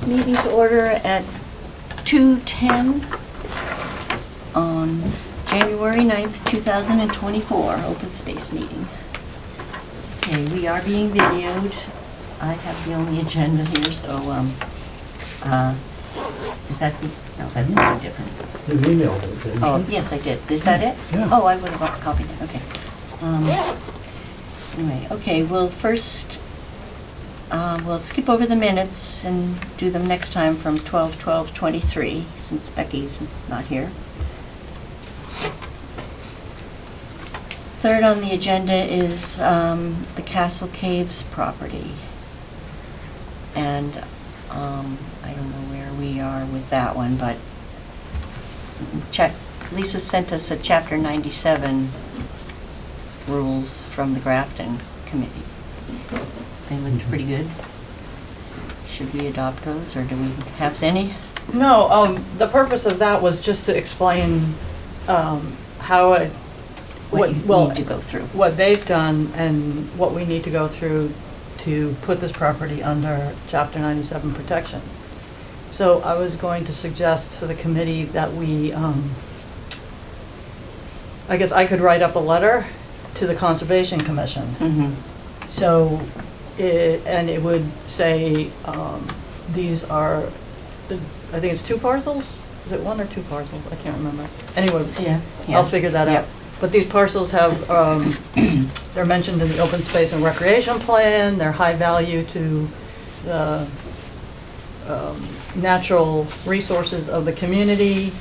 this meeting to order at 2:10 on January 9th, 2024, open space meeting. Okay, we are being videoed. I have the only agenda here, so, is that the, no, that's something different. You emailed it, didn't you? Oh, yes, I did. Is that it? Yeah. Oh, I would have copied it, okay. Anyway, okay, well, first, we'll skip over the minutes and do them next time from 12/12/23, since Becky's not here. Third on the agenda is the Castle Caves property. And I don't know where we are with that one, but Lisa sent us a Chapter 97 rules from the Grafton Committee. They looked pretty good. Should we adopt those, or do we have any? No, the purpose of that was just to explain how it, What you need to go through. what they've done and what we need to go through to put this property under Chapter 97 protection. So I was going to suggest to the committee that we, I guess I could write up a letter to the Conservation Commission. Mm-hmm. So, and it would say, these are, I think it's 2 parcels? Is it 1 or 2 parcels? I can't remember. Anyway, Yeah. I'll figure that Yeah. out. But these parcels have, they're mentioned in the open space and recreation plan, they're high value to the natural resources of the community,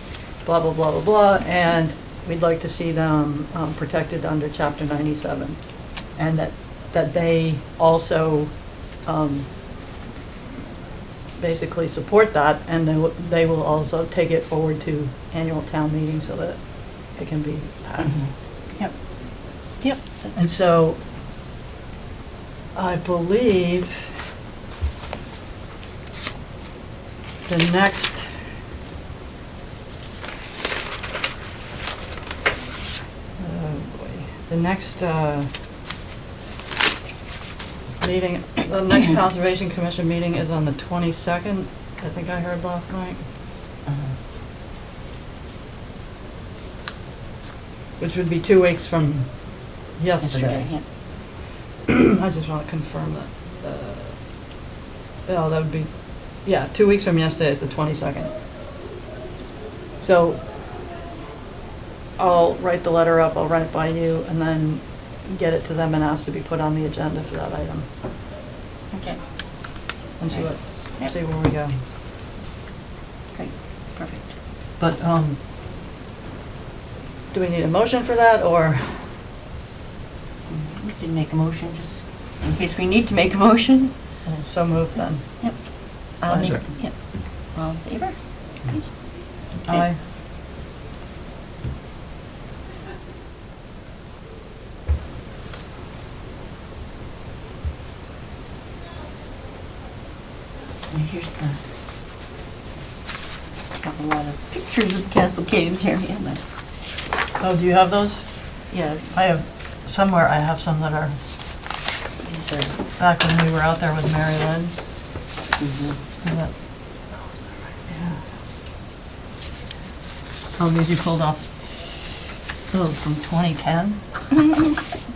blah, blah, blah, blah, blah, and we'd like to see them protected under Chapter 97. And that they also basically support that, and they will also take it forward to annual town meeting so that it can be passed. Mm-hmm. Yep. Yep. And so, I believe the next meeting, the next Conservation Commission meeting is on the 22nd, I think I heard last night. Which would be 2 weeks from yesterday. Yeah. I just want to confirm that. Oh, that would be, yeah, 2 weeks from yesterday is the 22nd. So I'll write the letter up, I'll run it by you, and then get it to them and ask to be put on the agenda for that item. Okay. And see Yep. see where we go. Great. Perfect. But, do we need a motion for that, or? We can make a motion, just in case we need to make a motion. So moved then. Yep. Pleasure. Yep. All in favor? Okay. Aye. And here's the, got a lot of pictures of Castle Caves here, yeah, but, Oh, do you have those? yeah, I have, somewhere I have some that are these are, back when we were out there with Mary Lynn. mhm. Oh, these you pulled off, oh, from 2010?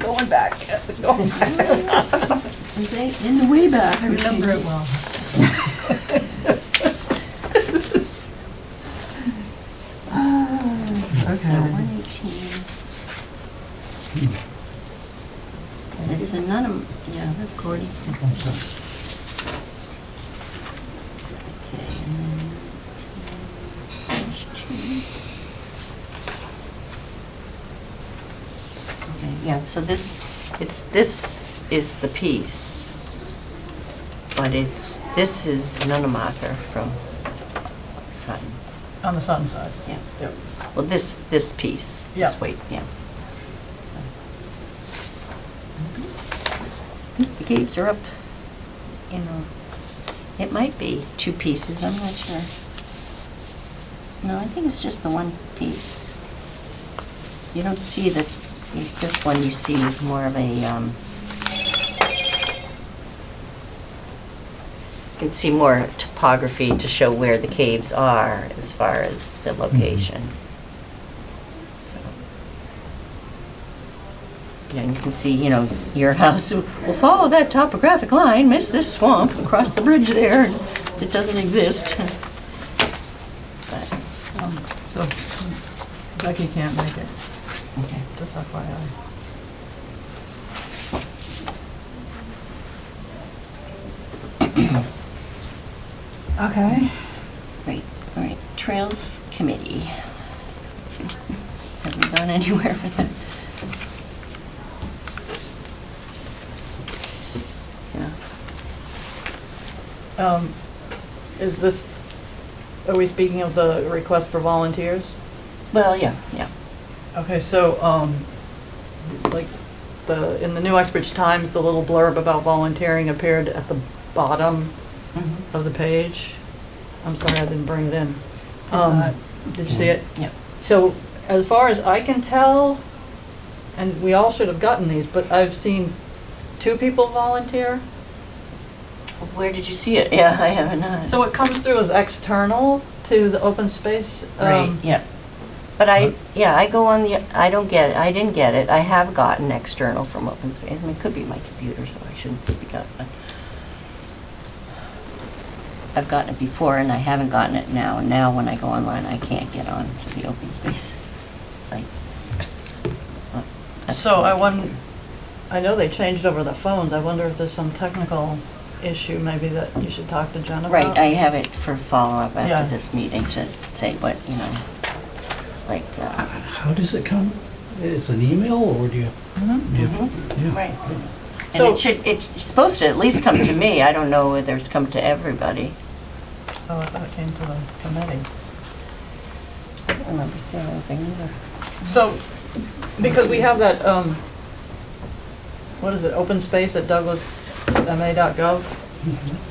Going back, going back. Is they in the way back? I remember it well. So 118. It's a none, yeah, that's. Gordy. Okay, and then 19, okay, yeah, so this is the piece, but this is Nunnemacher from Sutton, On the Sutton side. yeah. Yep. Well, this piece, Yeah. this weight, yeah. The caves are up, you know, it might be 2 pieces, I'm not sure. No, I think it's just the 1 piece. You don't see this one, you see more of a, You can see more topography to show where the caves are as far as the location. So, yeah, and you can see, you know, your house will follow that topographic line, miss this swamp across the bridge there, and it doesn't exist. But, So Becky can't make it, okay. just FYI. Okay. Great, all right, Trails Committee. Have we gone anywhere with that? Yeah. Is this, are we speaking of the request for volunteers? Well, yeah, yeah. Okay, so, like, in the New Uxbridge Times, the little blurb about volunteering appeared at the bottom Mhm. of the page. I'm sorry, I didn't bring it in. that- Did you see it? Yeah. So, as far as I can tell, and we all should have gotten these, but I've seen 2 people volunteer. Where did you see it? Yeah, I haven't. So it comes through as external to the open space. Right, yeah. But I go on the, I don't get it, I didn't get it. I have gotten external from Open Space. I mean, it could be my computer, so I shouldn't speak up, but I've gotten it before and I haven't gotten it now. And now when I go online, I can't get on to the Open Space site. Well, that's So fine. I know they changed over the phones. I wonder if there's some technical issue maybe that you should talk to Jen about. Right, I have it for follow-up Yeah. after this meeting to say what, you know, like, How does it come? It's an email or do you? Mhm. Yeah. right. And So- it's supposed to at least come to me. I don't know whether it's come to everybody. Oh, I thought it came to the committee. I don't remember seeing anything either. So, because we have that, what is it, open space at douglasma.gov?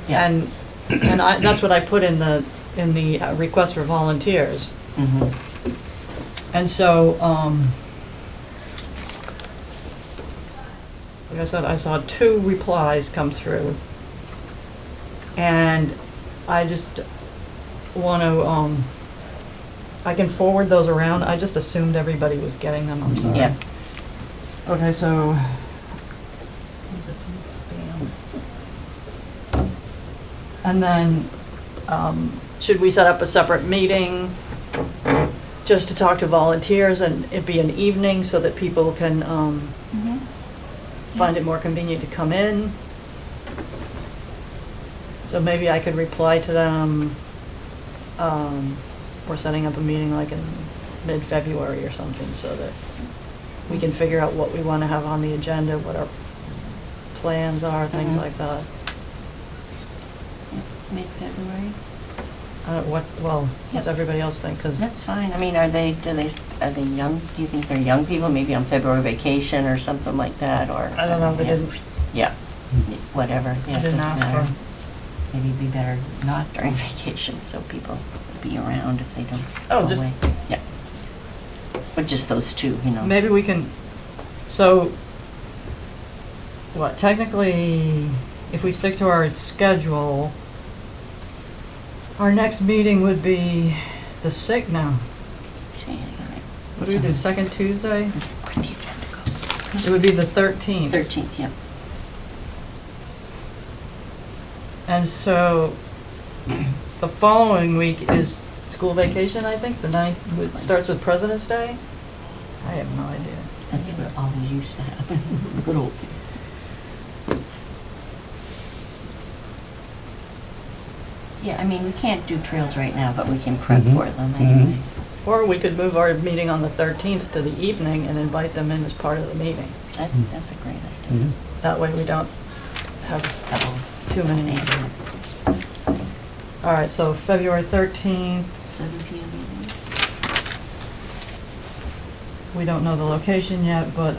Yeah. And that's what I put in the request for volunteers. Mhm. And so, like I said, I saw 2 replies come through. And I just want to, I can forward those around. I just assumed everybody was getting them, I'm sorry. Yeah. Okay, so, That's in spam. and then, should we set up a separate meeting just to talk to volunteers and it be an evening so that people can, Mhm. find it more convenient to come in? So maybe I could reply to them, we're setting up a meeting like in mid-February or something so that we can figure out what we want to have on the agenda, what our plans are, things Mhm. like that. Mid-February? What's Yep. everybody else think? 'Cause That's fine. I mean, are they young? Do you think they're young people? Maybe on February vacation or something like that, or? I don't know, they yeah. didn't, Yeah, whatever. Yeah, I it didn't doesn't ask matter. for. Maybe it'd be better not during vacation, so people will be around if they don't Oh, go just- away. Yeah. But just those 2, you know. Maybe we can, so, what, technically, if we stick to our schedule, our next meeting would be the 6th now. Let's see, all right. What do we do, second Tuesday? Where'd the agenda go? It would be the 13th. 13th, yeah. And so, the following week is school vacation, I think, the 9th, starts with President's Day? I have no idea. That's what always used to happen, good old days. Yeah, I mean, we can't do trails right now, but we can prep Mhm. for them Mhm. anyway. Or we could move our meeting on the 13th to the evening and invite them in as part of the meeting. I think that's a great idea. Mhm. That way we don't have Double too many meetings. All right, so February 13th, 7 PM meeting. we don't know the location yet, but,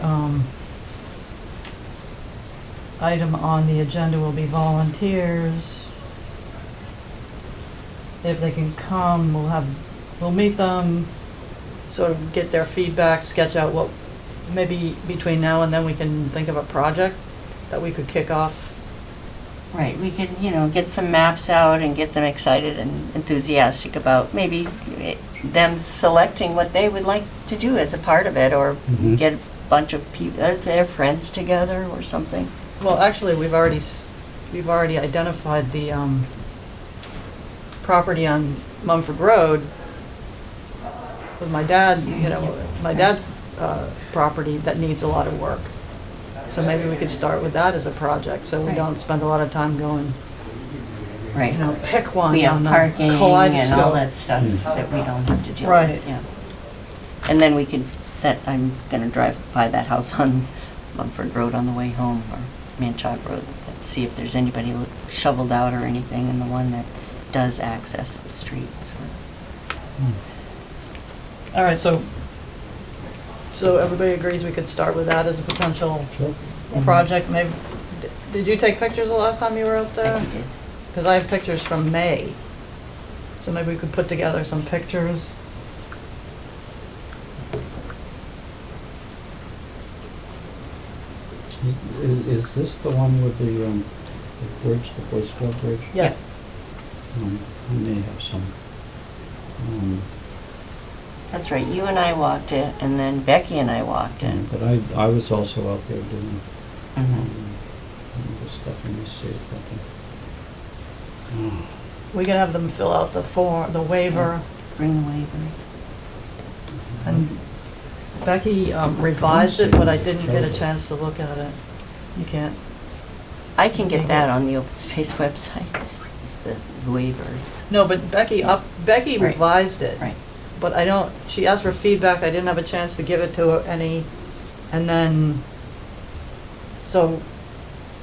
item on the agenda will be volunteers. If they can come, we'll meet them, sort of get their feedback, sketch out what, maybe between now and then we can think of a project that we could kick off Right, we could, get some maps out and get them excited and enthusiastic about maybe them selecting what they would like to do as a part of it, or Mhm. get a bunch of people, their friends together or something. Well, actually, we've already identified the property on Mumford Road with my dad, my dad's property that needs a lot of work. So maybe we could start with that as a project, so we Right. don't spend a lot of time going, Right. pick one We have on the parking and all kaleidoscope. that stuff that we don't have to deal Right. with, yeah. And then we could, I'm gonna drive by that house on Mumford Road on the way home, or Manchog Road, and see if there's anybody shoveled out or anything in the one that does access the street, so. All right, so everybody agrees we could start with that as a potential Sure. project, maybe, did you take pictures the last time you were out there? Becky did. Because I have pictures from May, so maybe we could put together some pictures. Is this the one with the bridge, the Boy Scout bridge? Yes. I may have some. That's right, you and I walked it, and then Becky and I walked it. But I was also out there doing Mhm. the stuff. Let me see if I can. We can have them fill out the waiver, Bring the waivers. and Becky revised it, but I didn't get a chance to look at it. You can't, I can get that on the open space website, it's the waivers. no, but Becky Right. revised it. Right. But she asked for feedback, I didn't have a chance to give it to her any, and then, so,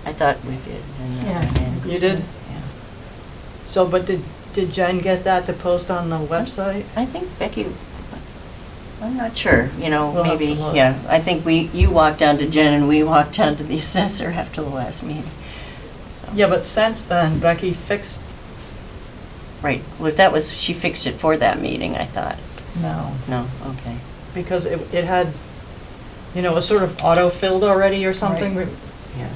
I thought we did. And Yeah. and- You did? Yeah. so, but did Jen get that to post on the website? I think Becky, I'm not sure, We'll have maybe, to look. yeah. I think you walked down to Jen and we walked down to the assessor after the last meeting. So- Yeah, but since then, Becky fixed, Right, well, she fixed it for that meeting, I thought. no, No, okay. because it had, it was sort of auto-filled already or something. Right. Yeah.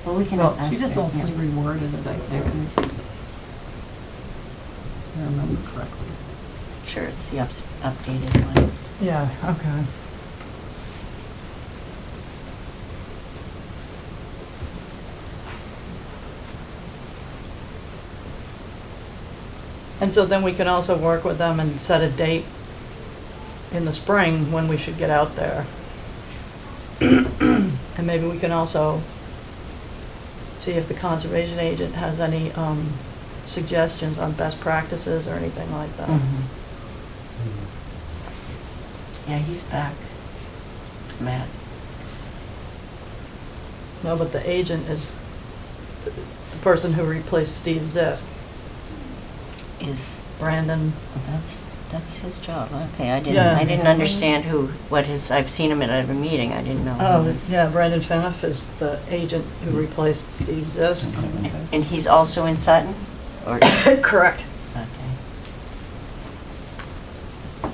Well, we can. Well, ask she just her, mostly yeah. reworded it, I think. If I remember correctly. Sure, it's the updated one. Yeah, okay. And so then we can also work with them and set a date in the spring when we should get out there. And maybe we can also see if the conservation agent has any suggestions on best practices or anything like that. Mhm. Yeah, he's back, Matt. No, but the agent is the person who replaced Steve Zisk, Is, Brandon. that's his job, okay, I Yeah. didn't understand I've seen him at a meeting, I didn't know who was. Yeah, Brandon Feniff is the agent who replaced Steve Zisk. And he's also in Sutton? Or, Correct. okay. That's an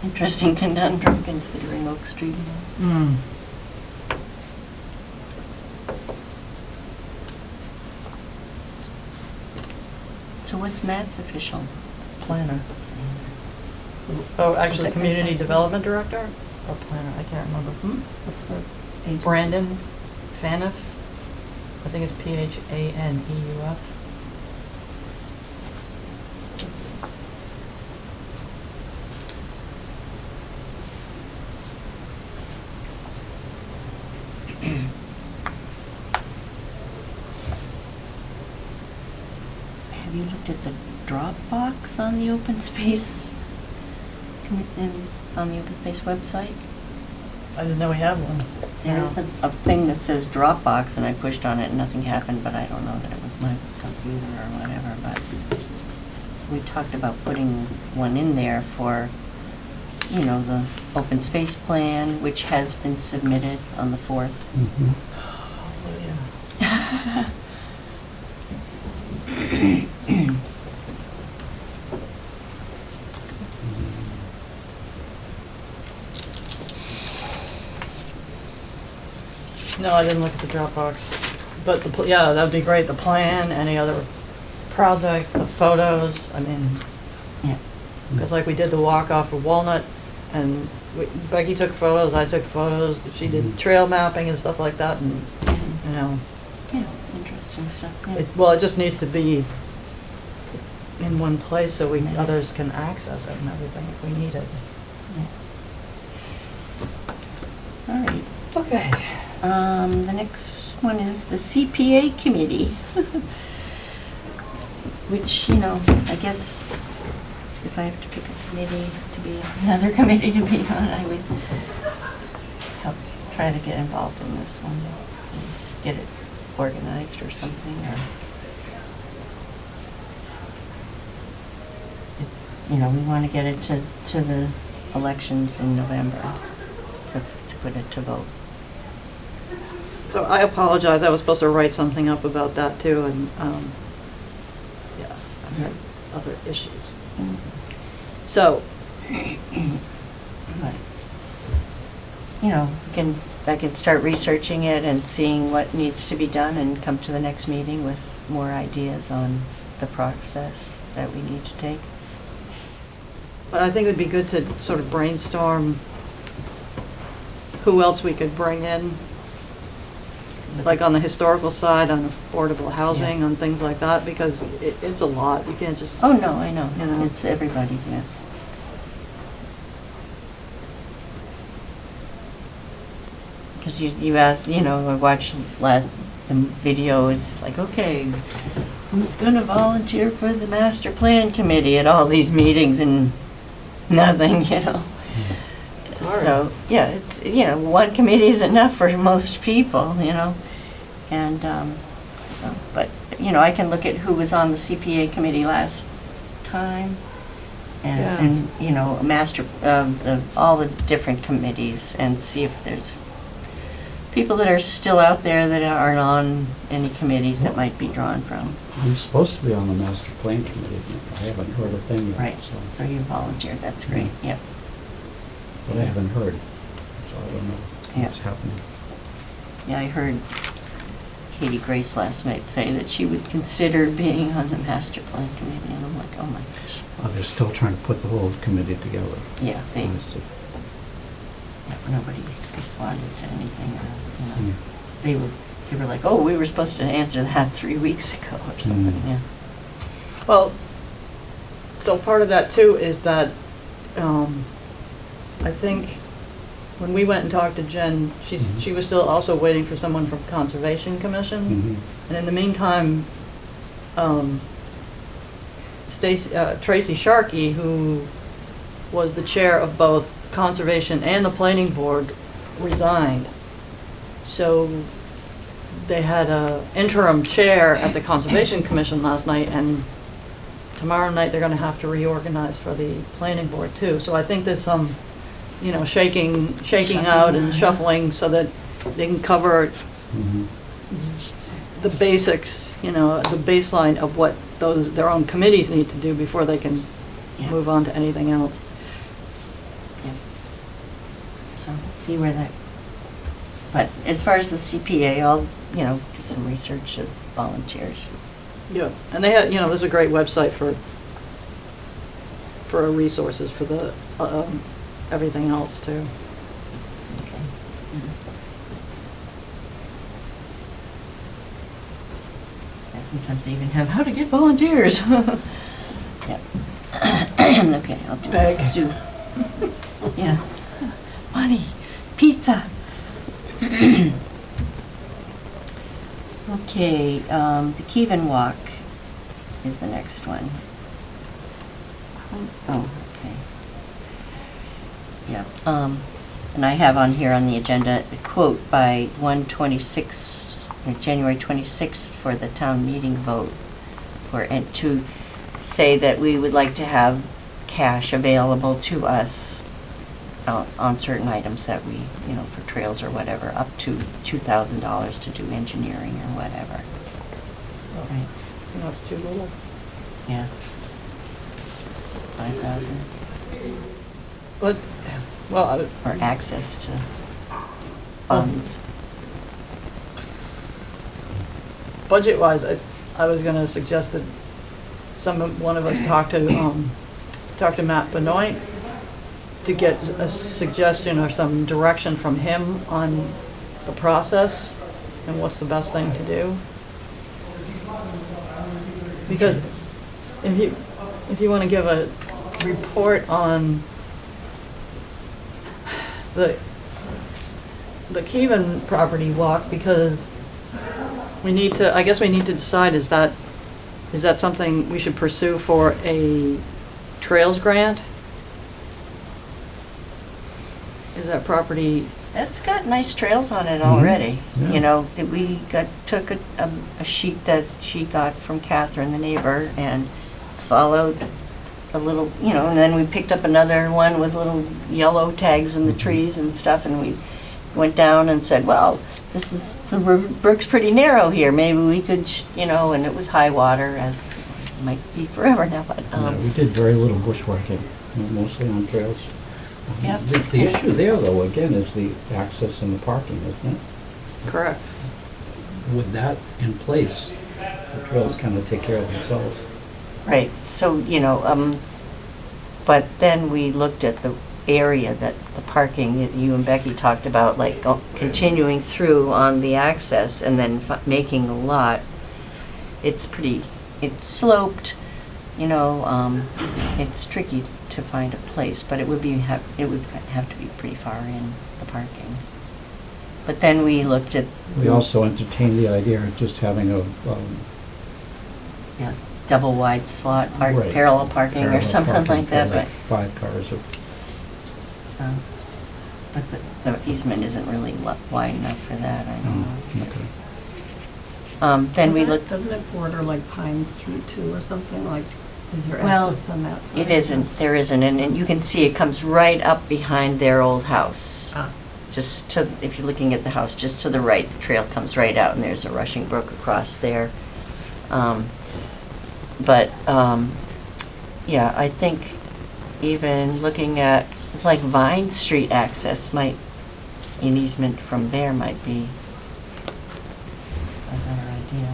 interesting conundrum considering Oak Street. Mm. So what's Matt's official? Planner. Oh, actually, That guy's Community last name. Development Director or planner, I can't remember. What's the agency? Brandon Faniff. I think it's Phaneuf. Have you looked at the Dropbox on the open space, on the open space website? I didn't know we had one. There's No. a thing that says Dropbox, and I pushed on it and nothing happened, but I don't know that it was my computer or whatever, but we talked about putting one in there for, the open space plan, which has been submitted on the 4th. Mhm. Hallelujah. No, I didn't look at the Dropbox. But yeah, that'd be great, the plan, any other projects, the photos, I mean, Yeah. because like we did the walk off of Walnut, and Becky took photos, I took photos, she did trail mapping and stuff like that, and, you know, Yeah, interesting stuff. Yeah. well, it just needs to be in one place so Submitted. others can access it and everything if we need it. Yeah. All right. Okay. The next one is the CPA committee. Which, I guess if I have to pick a committee to be, another committee to be on, I would help, try to get involved in this one. At least get it organized or something, or it's, we want to get it to the elections in November to put it to vote. So I apologize, I was supposed to write something up about that too, and, yeah, I've had other issues. So, But, I can start researching it and seeing what needs to be done and come to the next meeting with more ideas on the process that we need to take. but I think it would be good to sort of brainstorm who else we could bring in, like on the historical side, on affordable housing, on things like that, because it's a lot, you can't just. Oh, no, I know. You know. It's everybody, yeah. Because you asked, I watched the video, it's like, okay, who's gonna volunteer for the master plan committee at all these meetings and nothing, It's hard. So, yeah, it's, one committee is enough for most people, and, so, but, I can look at who was on the CPA committee last time, Yeah. and, master, all the different committees, and see if there's people that are still out there that aren't on any committees that might be drawn from. I'm supposed to be on the master plan committee. I haven't heard a thing yet. Right, so you volunteered, that's great, yep. But I haven't heard, so I don't know Yeah. what's happening. Yeah, I heard Katie Grace last night say that she would consider being on the master plan committee, and I'm like, oh my gosh. They're still trying to put the whole committee together. Yeah, I see. nobody's responded to anything, Yeah. they were like, oh, we were supposed to answer that 3 weeks ago or something, Mm. yeah. Well, so part of that too is that, I think when we went and talked to Jen, Mhm. she was still also waiting for someone from Conservation Commission. Mhm. And in the meantime, Tracy Sharkey, who was the chair of both Conservation and the Planning Board, resigned. So they had a interim chair at the Conservation Commission last night, and tomorrow night they're gonna have to reorganize for the Planning Board too. So I think there's some, shaking out and shuffling so that they can cover Mhm. the basics, the baseline of what their own committees need to do before they can Yeah. move on to anything else. Yeah. So, see where that, but as far as the CPA, I'll, do some research of volunteers. Yeah. And they had, there's a great website for resources for the, everything else too. Okay. Mhm. Yeah, sometimes they even have how to get volunteers. Yep. Okay, I'll do Beg. that. Sue. Yeah. Money, pizza. Okay, the Kevin Walk is the next one. Oh, okay. Yeah, and I have on here on the agenda a quote by January 26th for the town meeting vote and to say that we would like to have cash available to us on certain items that we, for trails or whatever, up to $2,000 to do engineering or whatever. Right, That's too little. yeah. 5,000, But, well, or access to funds. budget-wise, I was gonna suggest that one of us talk to Matt Benoit to get a suggestion or some direction from him on the process and what's the best thing to do. Because if you want to give a report on the Keven property walk, because I guess we need to decide, is that something we should pursue for a trails grant? Is that property, It's got nice trails on it Mhm. already. Yeah. You know, that we took a sheet that she got from Catherine, the neighbor, and followed a little, you know, and then we picked up another one with little yellow tags in the trees and stuff, and we went down and said, well, the brook's pretty narrow here, maybe we could, you know, and it was high water, as it might be forever now, but, Yeah, we did very little bushwhacking, mostly on trails. Yep. The issue there, though, again, is the access and the parking, isn't it? correct? With that in place, the trails kind of take care of themselves. right, so, you know, but then we looked at the area that, the parking that you and Becky talked about, like continuing through on the access and then making the lot. It's sloped, you know, it's tricky to find a place, but it would have to be pretty far in, the parking. But then we looked at. We also entertained the idea of just having a Yeah, double wide slot, Right. parallel parking or parallel something parking like for that, like but. 5 cars or. But the easement isn't really wide enough for that, I don't know. Okay. Then we looked, Doesn't it border like Pine Street too or something, like, is there Well, access on that side? it isn't, there isn't, and you can see it comes right up behind their old house. Ah, Just to, if you're looking at the house, just to the right, the trail comes right out, and there's a rushing brook across there. Yeah, I think even looking at, like Vine Street access an easement from there might be a better idea.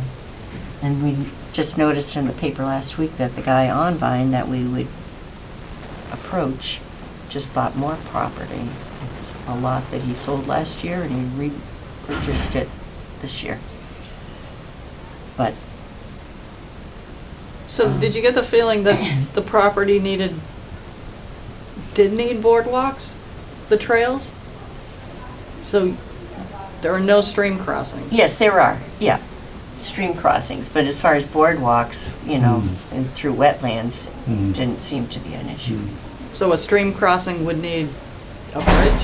And we just noticed in the paper last week that the guy on Vine that we would approach just bought more property. It's a lot that he sold last year, and he repurchased it this year. But, So did you get the feeling that the property did need boardwalks, the trails? So there are no stream crossings? yes, there are, yeah, stream crossings, but as far as boardwalks, you know, and through wetlands, Mm. didn't seem to be an issue. So a stream crossing would need a bridge?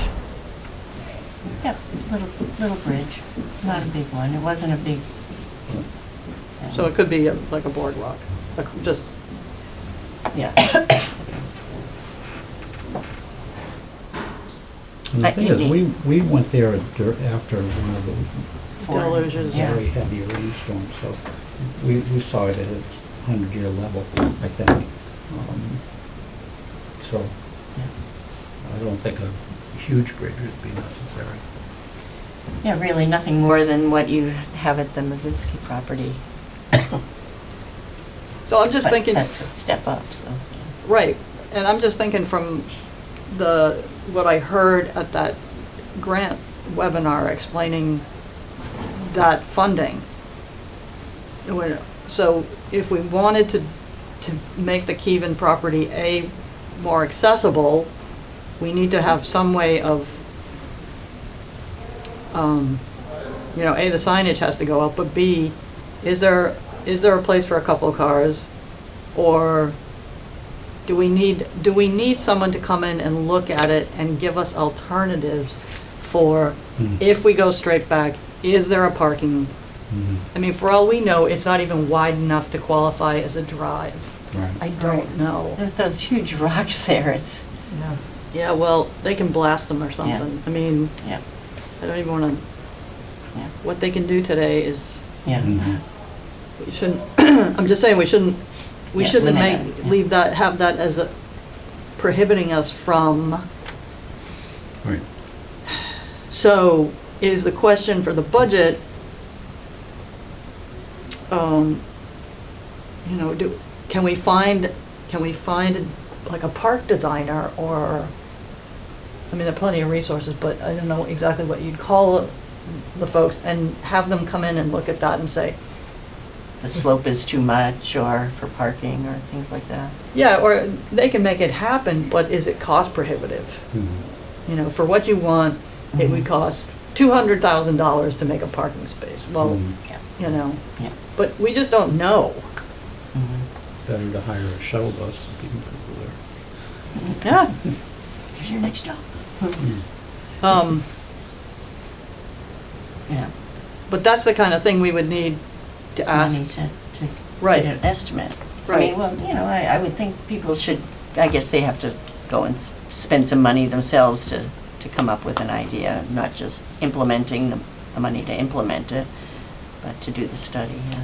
Yeah, little bridge, not a big one, it wasn't a big. So it could be like a boardwalk, just, Yeah. And the thing It is, need- we went there after one of the Deluges. Yeah. very heavy rainstorms, so we saw it at its 100-year level, I think. So I don't think a huge bridge would be necessary. Yeah, really nothing more than what you have at the Mazinski property. so I'm just But thinking, that's a step up, so. right, and I'm just thinking from what I heard at that grant webinar explaining that funding. So if we wanted to make the Keven property more accessible, we need to have some way of, you know, the signage has to go up, but B, is there a place for a couple of cars? Or do we need someone to come in and look at it and give us alternatives for, if we go straight back, is there a parking? I mean, for all we know, it's not even wide enough to qualify as a drive. Right. I don't know. There's those huge rocks there, it's, yeah. Yeah, well, they can blast them or something. I mean, yeah, I don't even want to, yeah, what they can do today is, yeah. Mhm. we shouldn't, I'm just saying, we shouldn't Yeah, have that as a prohibiting us from. Right. So is the question for the budget, you know, can we find like a park designer or, I mean, there are plenty of resources, but I don't know exactly what you'd call the folks, and have them come in and look at that and say, The slope is too much, or for parking, or things like that. yeah, or they can make it happen, but is it cost prohibitive? Mhm. You know, for what you want, it would Mhm. cost $200,000 to make a parking space. Well, Mhm. Yeah. you know, Yeah. but we just don't know. Mhm. Better to hire a shuttle bus to keep people there. Yeah. Here's your next job. Um, Yeah. but that's the kind of thing we would need to ask. Money to Right. get an estimate. I Right. mean, well, you know, I would think people should, I guess they have to go and spend some money themselves to come up with an idea, not just implementing the money to implement it, but to do the study, yeah.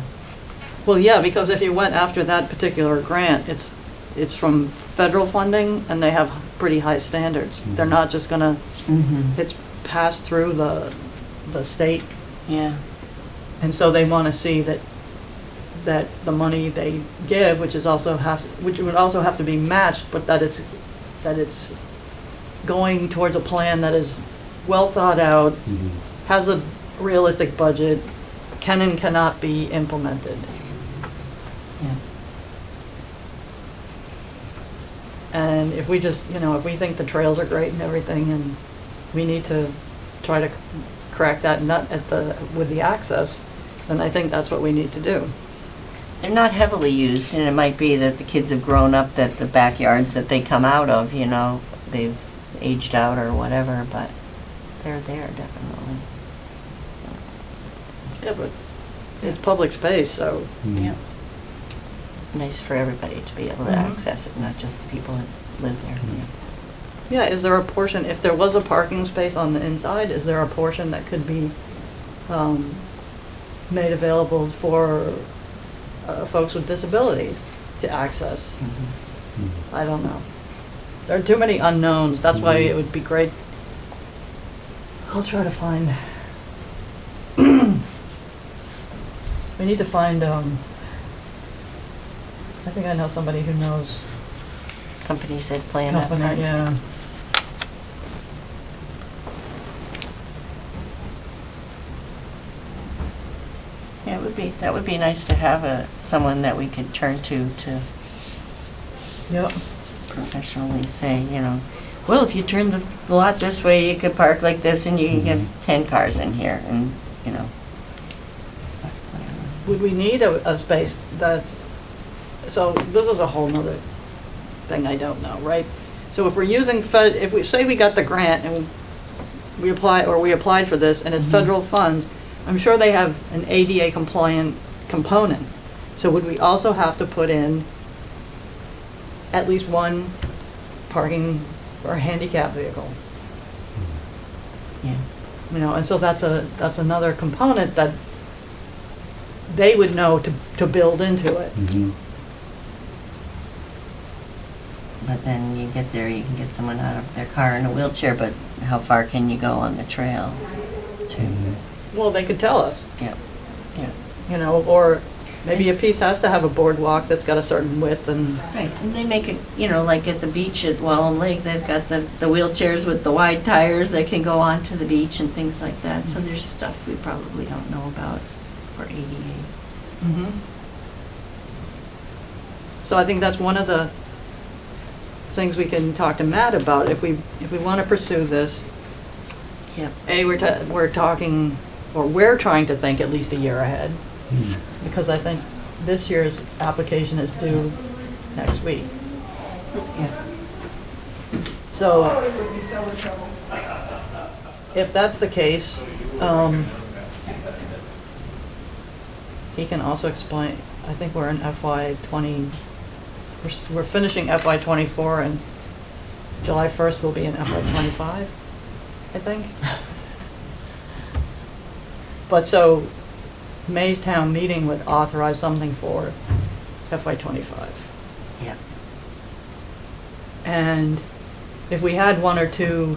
Well, yeah, because if you went after that particular grant, it's from federal funding, and they have pretty high standards. They're Mhm. not just gonna, Mm-hmm. it's passed through the state, Yeah. and so they wanna see that the money they give, which would also have to be matched, but that it's going towards a plan that is well thought out, Mhm. has a realistic budget, can and cannot be implemented. Yeah. And if we just, you know, if we think the trails are great and everything, and we need to try to crack that nut with the access, then I think that's what we need to do. They're not heavily used, and it might be that the kids have grown up, that the backyards that they come out of, you know, they've aged out or whatever, but they're there definitely. Yeah, but it's public space, so, Mhm. Yeah. Nice for everybody to be able to Mhm. access it, not just the people that live there. yeah, is there a portion, if there was a parking space on the inside, is there a portion that could be made available for folks with disabilities to access? Mhm. Mhm. I don't know. There are too many unknowns, that's why it would be great. I'll try to find, we need to find, I think I know somebody who knows Companies that plan up company, fronts. yeah. Yeah, that would be nice to have someone that we could turn to Yep. professionally say, you know, well, if you turn the lot this way, you could park like this and you can get 10 cars in here, and, you know. Would we need a space that's, so this is a whole nother thing I don't know, right? So if we're using if we say we got the grant and we applied for this and it's Mhm. federal funds, I'm sure they have an ADA compliant component. So would we also have to put in at least one parking or handicap vehicle? Yeah. You know, and so that's another component that they would know to build into it. Mhm. But then you get there, you can get someone out of their car in a wheelchair, but how far can you go on the trail to, Mhm. Well, they could tell us, yeah, yeah. you know, or maybe a piece has to have a boardwalk that's got a certain width and, Right, and they make it, you know, like at the beach at Wallem Lake, they've got the wheelchairs with the wide tires that can go onto the beach and things like that. So there's stuff we probably don't know about for ADA. so I think that's one of the things we can talk to Matt about if we want to pursue this. Yep. We're talking, or we're trying to think at least a year ahead, Mhm. because I think this year's application is due next week. Yeah. So, if that's the case, he can also explain, I think we're in FY '20, we're finishing FY '24, and July 1st will be in FY '25, I think. But so, May's town meeting would authorize something for FY '25. Yeah. And if we had one or two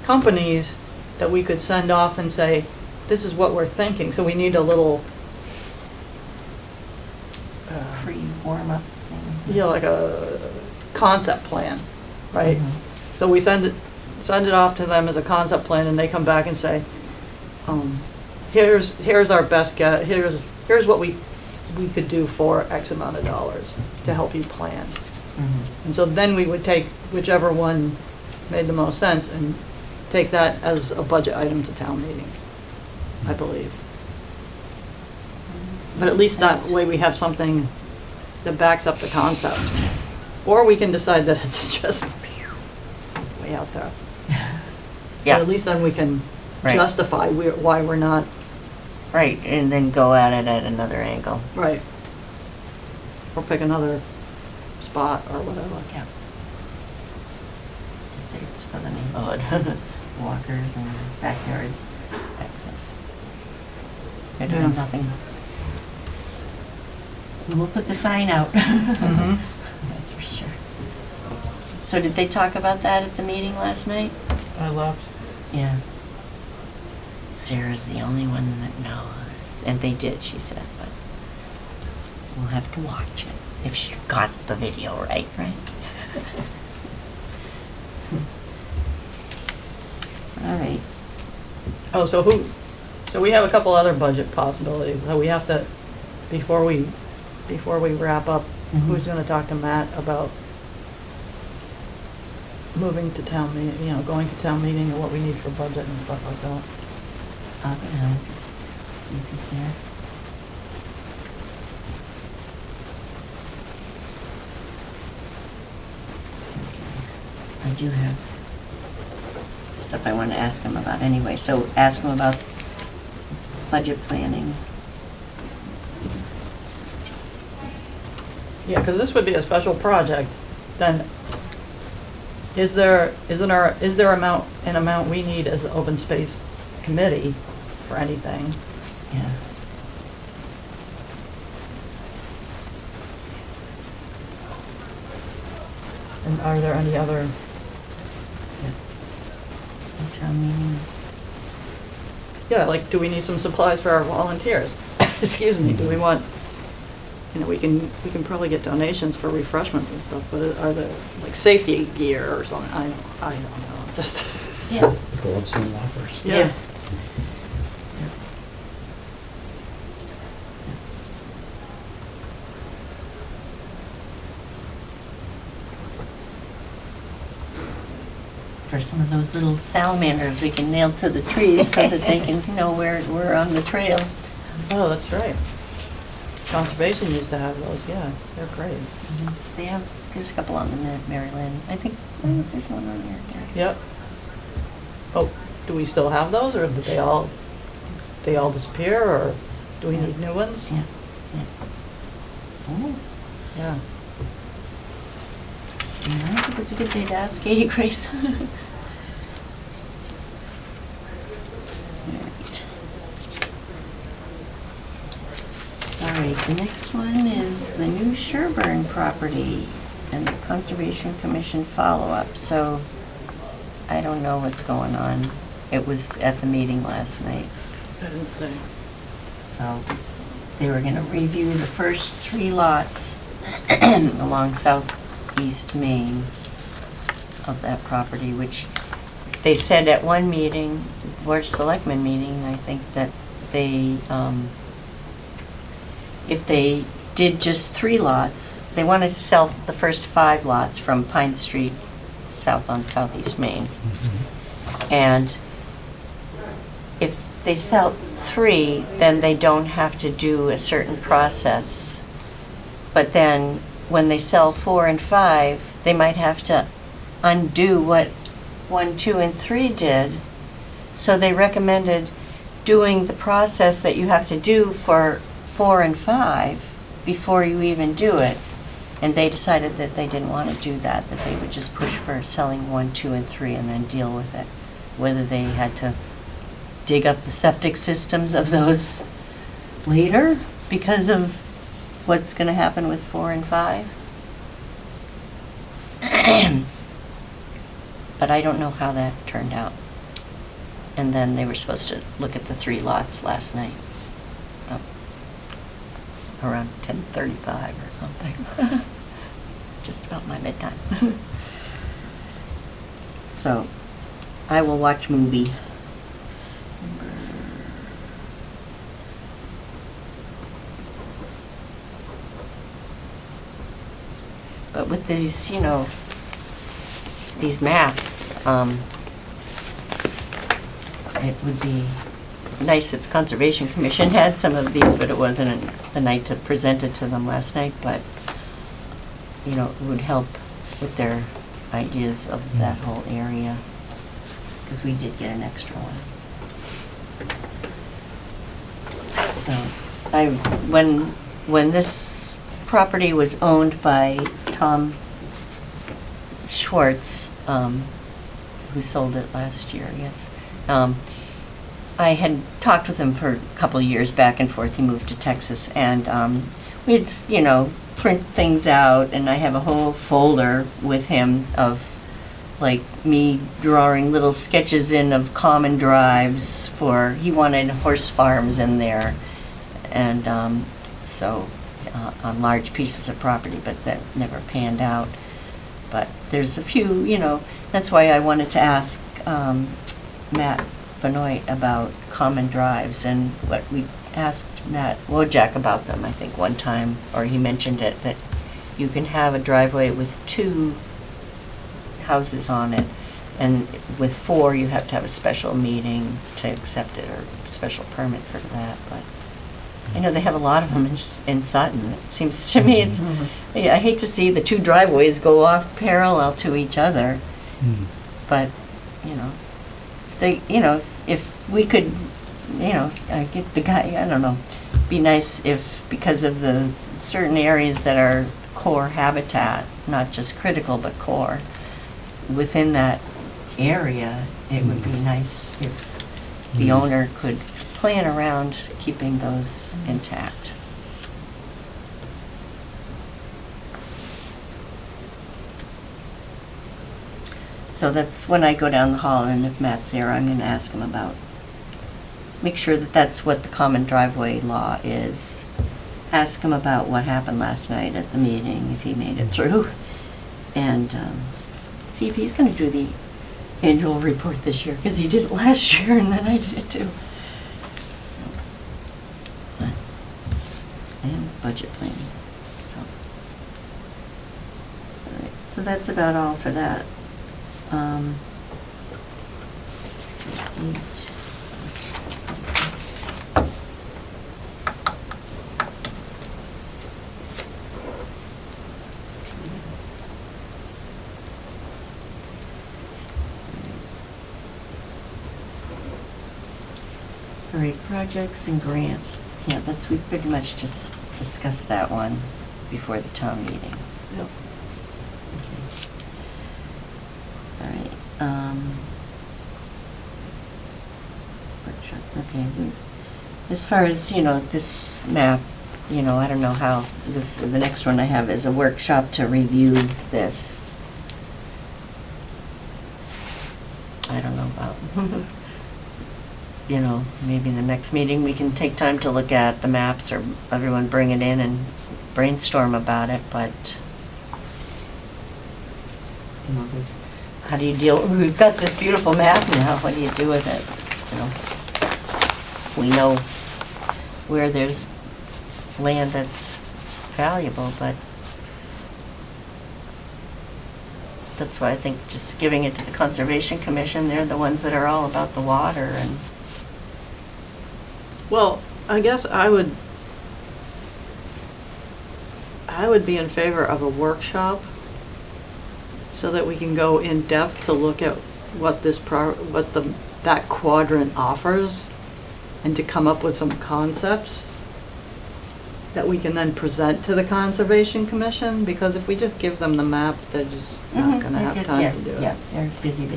companies that we could send off and say, this is what we're thinking, so we need a little like a concept plan, right? Mhm. So we send it off to them as a concept plan, and they come back and say, here's our best guess, here's what we could do for X amount of dollars to help you plan. Mhm. And so then we would take whichever one made the most sense and take that as a budget item to town meeting, I believe. But at least that way we have something that backs up the concept. Or we can decide that it's just way out there. But Yeah, at least then we can Right. justify why we're not. right, and then go at it at another angle. Right. Or pick another spot or whatever. Yeah. Just say it's for the neighborhood, walkers and backyards access. They're doing Yeah. nothing. We'll put the sign out. Mhm. That's for sure. So did they talk about that at the meeting last night? I left. Yeah. Sarah's the only one that knows. And they did, she said, but we'll have to watch it if she got the video right? All right. Oh, so we have a couple other budget possibilities, so we have to, before we wrap up, who's gonna talk to Matt about moving to town meeting, going to town meeting and what we need for budget and stuff like that? I'll go down, just see if he's there. Okay. I do have stuff I want to ask him about anyway, so ask him about budget planning. Yeah, because this would be a special project, then is there an amount we need as an open space committee for anything? Yeah. And are there any other, The town meetings. yeah, like, do we need some supplies for our volunteers? Excuse me, do we want, we can probably get donations for refreshments and stuff, but are there, like, safety gear or something? I don't know, just. Yeah. Gloves and lockers. Yeah. For some of those little salamanders we can nail to the trees so that they can know we're on the trail. Oh, that's right. Conservation used to have those, yeah, they're great. They have, there's a couple on the Maryland. I think there's one on there. Yep. Oh, do we still have those, or did they all disappear, or do we need new ones? Yeah. Yeah. Oh, Yeah. yeah, I think it's a good day to ask Katie Grace. All right, the next one is the new Sherburne property and the Conservation Commission follow-up. So I don't know what's going on. It was at the meeting last night. I didn't stay. So they were gonna review the first 3 lots along southeast Main of that property, which they said at one meeting, Board of Selectmen meeting, I think, that they, if they did just 3 lots, they wanted to sell the first 5 lots from Pine Street south on southeast Main. And if they sell 3, then they don't have to do a certain process. But then, when they sell 4 and 5, they might have to undo what 1, 2, and 3 did. So they recommended doing the process that you have to do for 4 and 5 before you even do it. And they decided that they didn't want to do that, that they would just push for selling 1, 2, and 3 and then deal with it. Whether they had to dig up the septic systems of those later because of what's going to happen with 4 and 5. But I don't know how that turned out. And then they were supposed to look at the 3 lots last night, around 10:35 or something. just about my bedtime. So, I will watch movie. But with these, these maps, it would be nice if the Conservation Commission had some of these, but it wasn't the night to present it to them last night, but, it would help with their ideas of that whole area, because we did get an extra one. So, when this property was owned by Tom Schwartz, who sold it last year, yes, I had talked with him for a couple of years back and forth. He moved to Texas, and we'd, print things out, and I have a whole folder with him of, like, me drawing little sketches in of common drives he wanted horse farms in there, and so on large pieces of property, but that never panned out. But there's a few, that's why I wanted to ask Matt Benoit about common drives, and what we asked Matt Wojak about them, I think, one time, or he mentioned it, that you can have a driveway with 2 houses on it, and with 4 you have to have a special meeting to accept it, or special permit for that. But I know they have a lot of them in Sutton. It seems to me I hate to see the 2 driveways go off parallel to each other, but if we could, I get the guy, I don't know, be nice if, because of the certain areas that are core habitat, not just critical but core, within that area, it would be nice if the owner could plan around keeping those intact. So that's when I go down the hall, and if Matt's there, I'm going to ask him about, make sure that that's what the common driveway law is. Ask him about what happened last night at the meeting, if he made it through, and see if he's going to do the annual report this year, because he did it last year, and then I did it too. And budget planning. All right, so that's about all for that. Let's see, all right, projects and grants. Yeah, we pretty much just discussed that one before the town meeting. Yep. All right, workshop, okay. As far as, this map, I don't know how, the next one I have is a workshop to review this. I don't know about, maybe in the next meeting we can take time to look at the maps, or everyone bring it in and brainstorm about it, but, how do you deal, we've got this beautiful map now, what do you do with it? We know where there's land that's valuable, but that's why I think just giving it to the Conservation Commission, they're the ones that are all about the water, and Well, I guess I would be in favor of a workshop so that we can go in depth to look at what that quadrant offers, and to come up with some concepts that we can then present to the Conservation Commission, because if we just give them the map, they're just not gonna have time to do it. Yeah, they're busy.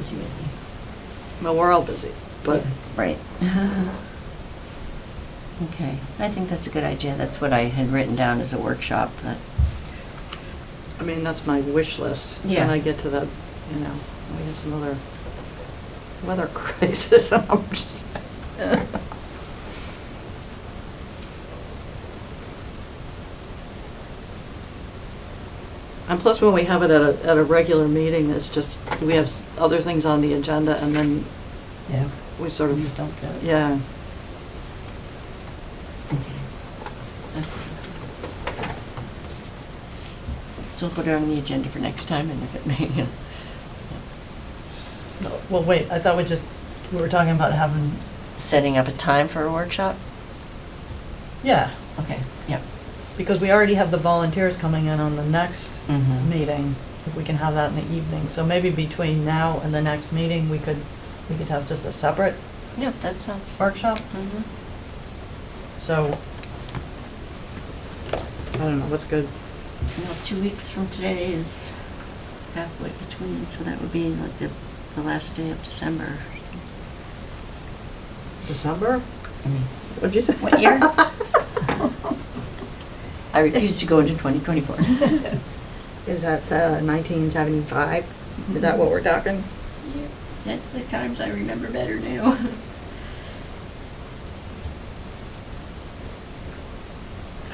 Well, we're all busy, but Right. Okay, I think that's a good idea. That's what I had written down as a workshop, but I mean, that's my wish list. Yeah. When I get to that, we have some other weather crisis, and I'm just. And plus, when we have it at a regular meeting, it's just, we have other things on the agenda, and then Yeah, we sort you of, just don't get it. yeah. Okay. That sounds good. So we'll put it on the agenda for next time, and if it may, No, well, wait, I thought we were talking about having, setting up a time for a workshop? yeah, Okay, yep. because we already have the volunteers coming in on the next Mhm. meeting, if we can have that in the evening. So maybe between now and the next meeting, we could have just a separate Yep, that sounds. workshop. Mhm. So, I don't know, what's good? Well, 2 weeks from today is halfway between, so that would be like the last day of December. December? I mean, What'd you say? what year? I refuse to go into 2024. Is that 1975? Is that what we're talking? Yeah, that's the times I remember better now.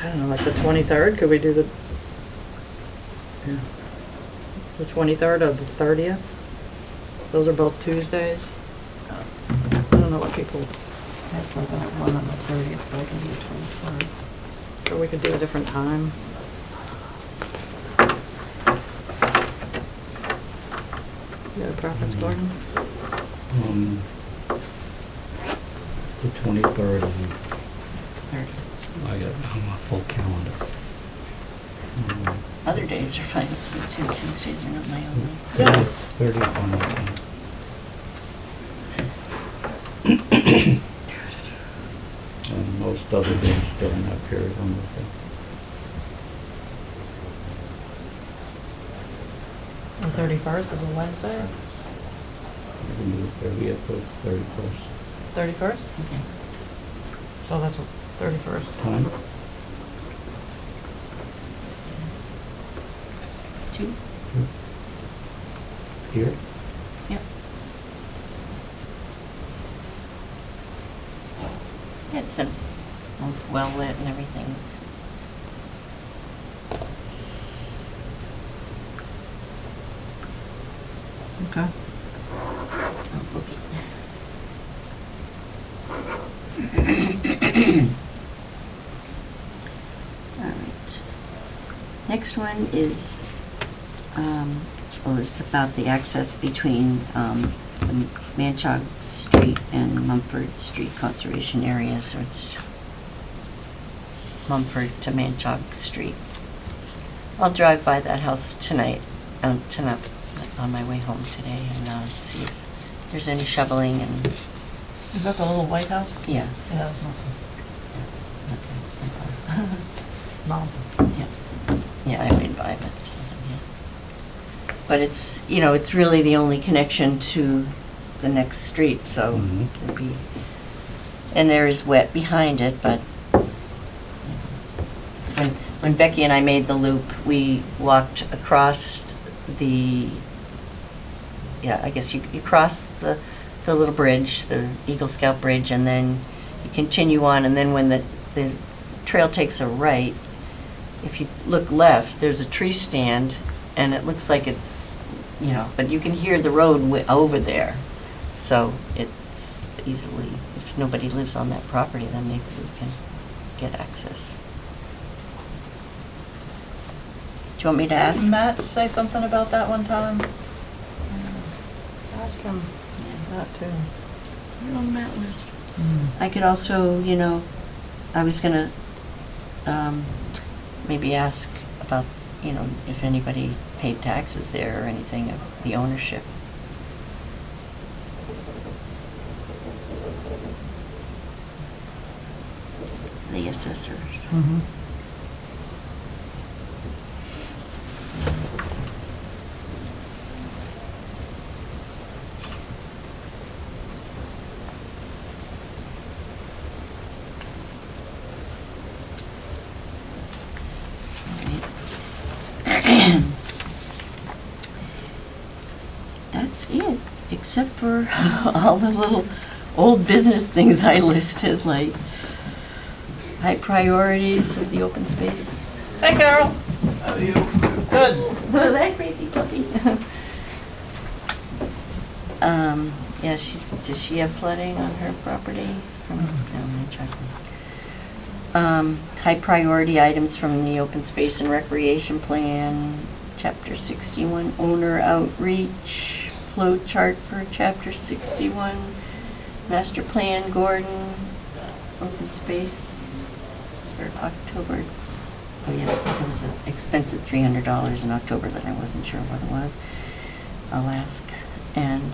I don't know, like the 23rd? Could we do the 23rd or the 30th? Those are both Tuesdays. I don't know what people, That's like one on the 30th, but I can do the 23rd. or we could do a different time. You got a preference, Gordon? The 23rd, I got a full calendar. Other days are fine with me too. Tuesdays are not my only. Yeah. 30th on that one. And most other days during that period, I'm okay. The 31st is a Wednesday? We can do the 30th or 31st. 31st? Okay. So that's 31st. Time? 2? Here? Yep. It's most well lit and everything. Okay. I'll book it. All right. Next one is, well, it's about the access between the Manchog Street and Mumford Street Conservation Area, so it's Mumford to Manchog Street. I'll drive by that house tonight, on my way home today, and see if there's any shoveling and, Is that the little White House? yeah. Yeah, that's not. Mom. Yeah, yeah, I've been by, but something, yeah. But it's, it's really the only connection to the next street, so Mhm. it'd be, and there is wet behind it, but it's when Becky and I made the loop, we walked across the, I guess you cross the little bridge, the Eagle Scout Bridge, and then you continue on, and then when the trail takes a right, if you look left, there's a tree stand, and it looks like it's, but you can hear the road over there. So it's easily, if nobody lives on that property, then maybe we can get access. Do you want me to ask? Did Matt say something about that one time? Ask him that too. You're on the mat list. I could also, I was gonna maybe ask about, if anybody paid taxes there or anything of the ownership. The assessors. Mm-hmm. That's it, except for all the little old business things I listed, like high priorities of the open space. Hey, Carol. How are you? Good. That crazy puppy. Yeah, does she have flooding on her property? No, I'm gonna check. High priority items from the Open Space and Recreation Plan, Chapter 61, owner outreach, flow chart for Chapter 61, Master Plan, Gordon, Open Space for October. Oh yeah, it was an expensive $300 in October that I wasn't sure what it was. I'll ask. And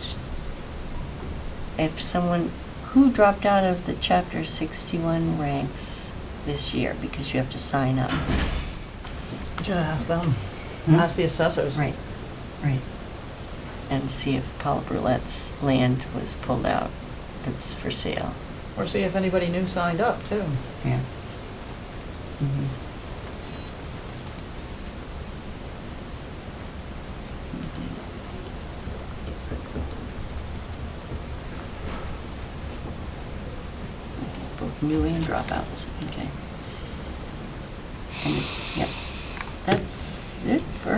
if someone, who dropped out of the Chapter 61 ranks this year, because you have to sign up. Should ask them. Hmm? Ask the assessors. Right. And see if Paula Brulette's land was pulled out that's for sale. Or see if anybody new signed up, too. Yeah. Mhm. Both new and dropouts, okay. And, yep, that's it for,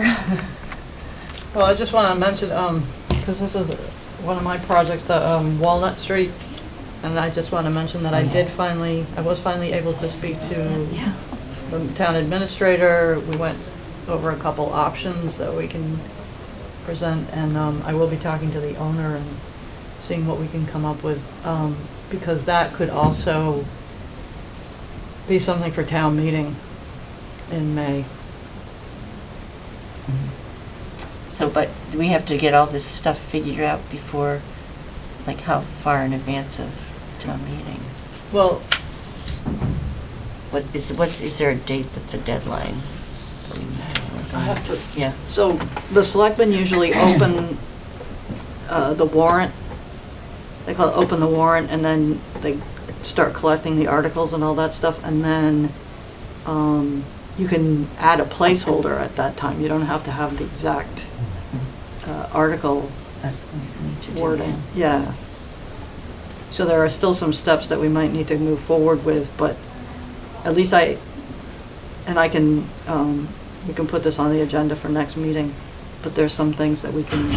Well, I just want to mention, because this is one of my projects, the Walnut Street, and I just want to mention that I was finally able to speak to yeah. the town administrator. We went over a couple options that we can present, and I will be talking to the owner and seeing what we can come up with, because that could also be something for town meeting in May. So, but do we have to get all this stuff figured out before, like how far in advance of town meeting? Well, Is there a date that's a deadline? I have to, Yeah. so the selectmen usually open the warrant. They call it open the warrant, and then they start collecting the articles and all that stuff, and then you can add a placeholder at that time. You don't have to have the exact article That's what we need to do. wording. Yeah. So there are still some steps that we might need to move forward with, but at least we can put this on the agenda for next meeting, but there's some things that we can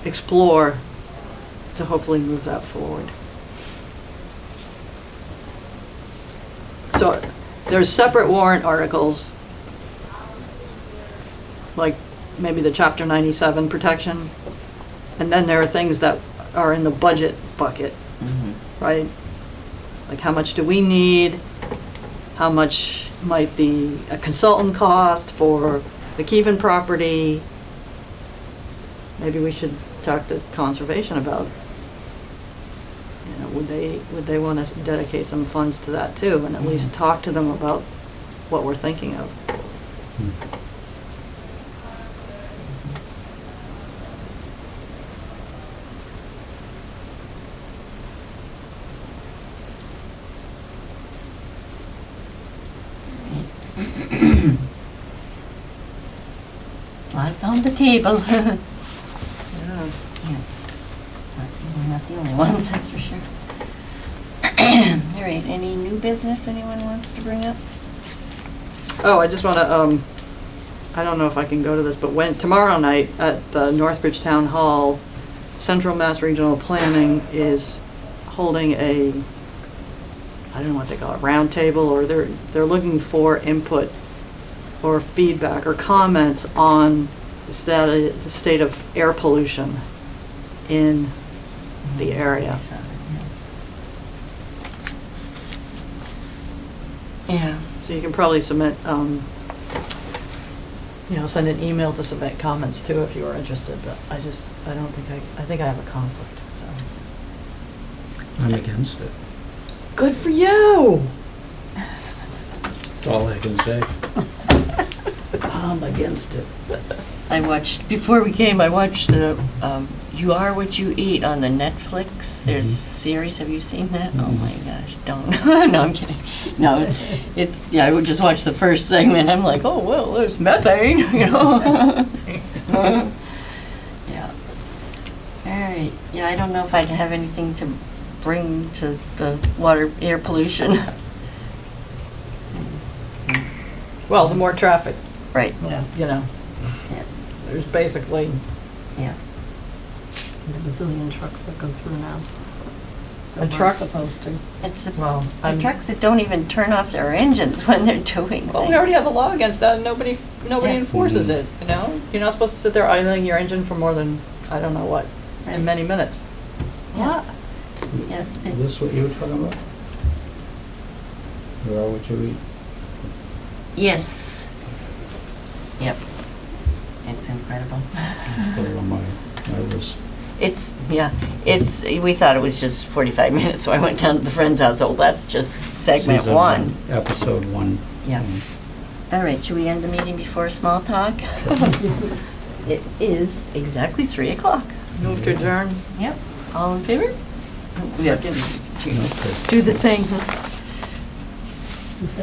explore to hopefully move that forward. So there's separate warrant articles, like maybe the Chapter 97 protection, and then there are things that are in the budget bucket, Mhm. right? Like how much do we need? How much might the consultant cost for the Keven property? Maybe we should talk to conservation about, would they want to dedicate some funds to that too, and at least talk to them about what we're thinking of. A lot on the table. Yeah. Yeah. We're not the only ones, that's for sure. All right, any new business anyone wants to bring up? Oh, I just want to, I don't know if I can go to this, but tomorrow night at the Northbridge Town Hall, Central Mass Regional Planning is holding a, I don't know what they call it, round table, or they're looking for input or feedback or comments on the state of air pollution in the area. I saw that, yeah. So you can probably submit, send an email to submit comments too if you are interested, but I think I have a conflict, so. I'm against it. Good for you! That's all I can say. I'm against it. Before we came, I watched the You Are What You Eat on the Netflix. There's a series, have you seen that? Oh my gosh, don't. No, I'm kidding. No, I would just watch the first segment. I'm like, oh, well, there's methane, you know? Yeah. All right. Yeah, I don't know if I'd have anything to bring to the air pollution. Well, the more traffic Right, Yeah, you know. yeah, There's basically, yeah. the bazillion trucks that go through now. And That weren't trucks- supposed to. It's the well, the trucks that don't even turn off their engines when they're doing well, we things. already have a law against that, and nobody Yeah. enforces Mhm. it, you know? You're not supposed to sit there idling your engine for more than, I don't know what, Right. in many minutes. Yeah. Yeah. Is this what you were talking about? Or what you read? Yes. Yep. It's incredible. Put it on my list. We thought it was just 45 minutes, so I went down to the friend's house. Oh, that's just segment Season one. Episode 1. Yeah. All right, should we end the meeting before small talk? It is exactly 3 o'clock. Move to adjourn. Yep. All in favor? Second. Okay. Do the thing.